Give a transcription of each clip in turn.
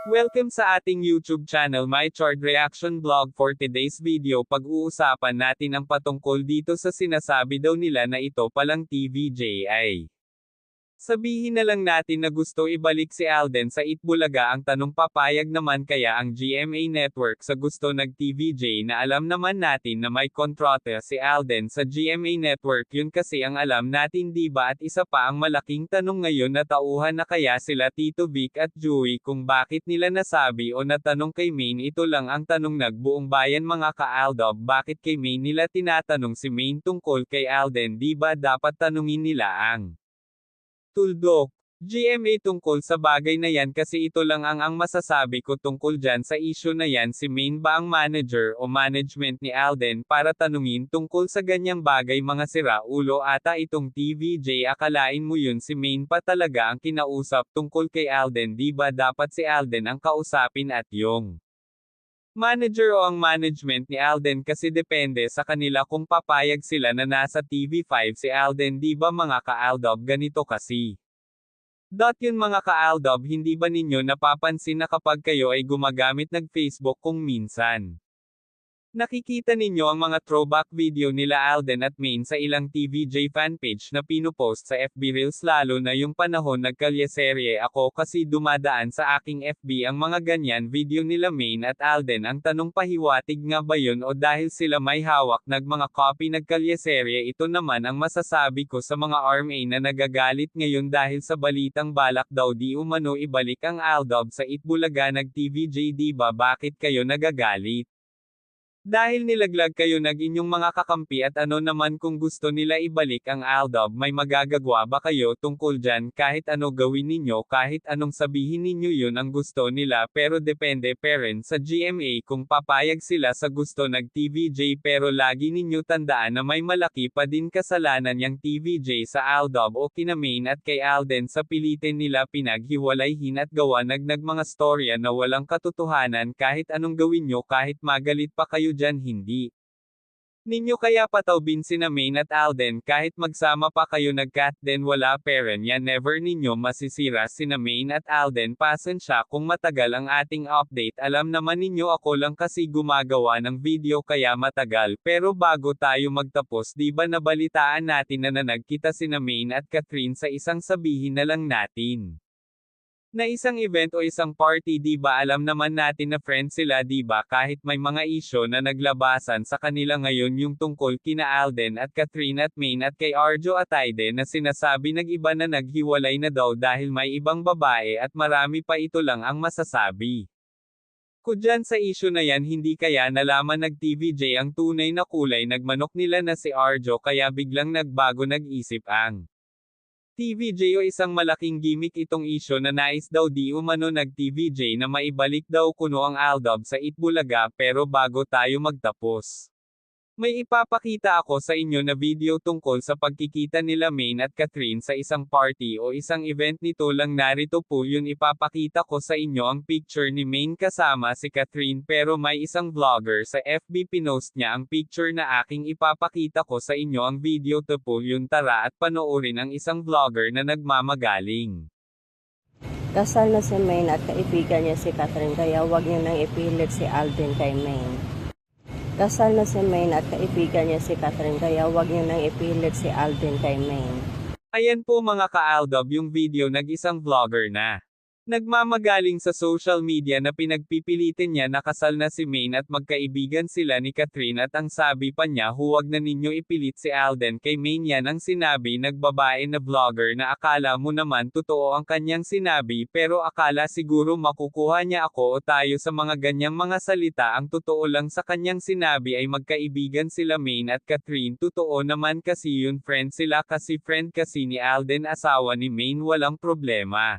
Welcome sa ating YouTube channel My Chord Reaction Vlog. For today's video, pag-uusapan natin ang patungkol dito sa sinasabi daw nila na ito palang TVJ. Sabihin na lang natin na gusto ibalik si Alden sa Itbulaga. Ang tanong, papayag naman kaya ang GMA Network sa gusto nag-TVJ na alam naman natin na may kontrata si Alden sa GMA Network? Yun kasi ang alam natin, di ba? At isa pa ang malaking tanong ngayon, na tauhan na kaya sila Tito Vic at Joey kung bakit nila nasabi o natanong kay Maine? Ito lang ang tanong nagbuong bayan, mga ka-Aldob. Bakit kay Maine nila tinatanong si Maine tungkol kay Alden? Di ba dapat tanungin nila ang tuldok GMA tungkol sa bagay na yan? Kasi ito lang ang masasabi ko tungkol dyan sa issue na yan. Si Maine ba ang manager o management ni Alden para tanungin tungkol sa ganyang bagay? Mga sira-ulo ata itong TVJ. Akalain mo yun si Maine pa talaga ang kinausap tungkol kay Alden? Di ba dapat si Alden ang kausapin at yung manager o ang management ni Alden? Kasi depende sa kanila kung papayag sila na nasa TV5 si Alden, di ba mga ka-Aldob? Ganito kasi. Yun mga ka-Aldob, hindi ba ninyo napapansin na kapag kayo ay gumagamit nag-Facebook kung minsan, nakikita ninyo ang mga throwback video nila Alden at Maine sa ilang TVJ fanpage na pinupost sa FB Reels, lalo na yung panahon nagkalyeserye ako? Kasi dumadaan sa aking FB ang mga ganyan video nila Maine at Alden. Ang tanong, pahiwatig nga ba yun o dahil sila may hawak mga copy nagkalyeserye? Ito naman ang masasabi ko sa mga RMA na nagagalit ngayon dahil sa balitang balak daw di umano ibalik ang Aldob sa Itbulaga nag-TVJ. Di ba bakit kayo nagagalit? Dahil nilaglag kayo inyong mga kakampi. At ano naman kung gusto nila ibalik ang Aldob, may magagagawa ba kayo tungkol dyan? Kahit ano gawin ninyo, kahit anong sabihin ninyo, yun ang gusto nila. Pero depende pa rin sa GMA kung papayag sila sa gusto nag-TVJ. Pero lagi ninyo tandaan na may malaki pa din kasalanan yang TVJ sa Aldob o kina Maine at kay Alden sa pilitin nila pinaghiwalayhin at gawa mga storya na walang katotohanan. Kahit anong gawin nyo, kahit magalit pa kayo dyan, hindi ninyo kaya patawbin sina Maine at Alden. Kahit magsama pa kayo nag-cat den, wala peren yan, never ninyo masisira sina Maine at Alden. Pasensya kung matagal ang ating update. Alam naman ninyo ako lang kasi gumagawa ng video kaya matagal. Pero bago tayo magtapos, di ba nabalitaan natin na nagkita sina Maine at Catherine sa isang, sabihin na lang natin, na isang event o isang party? Di ba alam naman natin na friends sila, di ba? Kahit may mga isyo na naglabasan sa kanila ngayon yung tungkol kina Alden at Catherine at Maine at kay Arjo Atayde na sinasabi nag-iba na naghiwalay na daw dahil may ibang babae at marami pa. Ito lang ang masasabi ko dyan sa issue na yan. Hindi kaya nalaman nag-TVJ ang tunay na kulay nagmanok nila na si Arjo, kaya biglang nagbago nag-isip ang TVJ o isang malaking gimmick itong isyo na nais daw di umano nag-TVJ na maibalik daw kuno ang Aldob sa Itbulaga. Pero bago tayo magtapos, may ipapakita ako sa inyo na video tungkol sa pagkikita nila Maine at Catherine sa isang party o isang event. Nito lang, narito po yun. Ipapakita ko sa inyo ang picture ni Maine kasama si Catherine, pero may isang vlogger sa FB pinost niya ang picture na aking ipapakita ko sa inyo ang video. To po yun, tara at panoorin ang isang vlogger na nagmamagaling. Kasal na si Maine at kaibigan niya si Catherine, kaya wag niyo nang ipilit si Alden kay Maine. Kasal na si Maine at kaibigan niya si Catherine, kaya wag niyo nang ipilit si Alden kay Maine. Ayan po mga ka-Aldob yung video isang vlogger na nagmamagaling sa social media na pinagpipilitin niya na kasal na si Maine at magkaibigan sila ni Catherine. At ang sabi pa niya, huwag na ninyo ipilit si Alden kay Maine. Yan ang sinabi nagbabae na vlogger na akala mo naman totoo ang kanyang sinabi, pero akala siguro makukuha niya ako o tayo sa mga ganyang mga salita. Ang totoo lang sa kanyang sinabi ay magkaibigan sila Maine at Catherine. Totoo naman kasi yun, friend sila, kasi friend kasi ni Alden asawa ni Maine, walang problema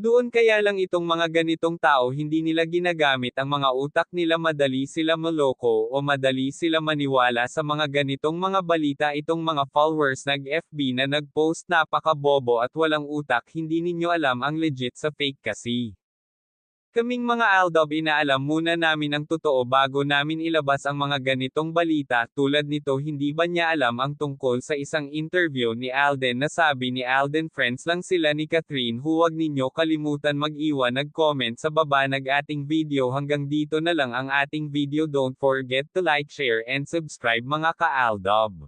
doon. Kaya lang itong mga ganitong tao, hindi nila ginagamit ang mga utak nila, madali sila maloko o madali sila maniwala sa mga ganitong mga balita. Itong mga followers nag-FB na nag-post, napaka-bobo at walang utak. Hindi ninyo alam ang legit sa fake kasi. Kaming mga Aldob inaalam muna namin ang totoo bago namin ilabas ang mga ganitong balita, tulad nito hindi ba niya alam ang tungkol sa isang interview ni Alden na sabi ni Alden friends lang sila ni Catherine. Huwag ninyo kalimutan mag-iwan nag-comment sa baba ng ating video. Hanggang dito na lang ang ating video, don't forget to like, share and subscribe mga ka-Aldob.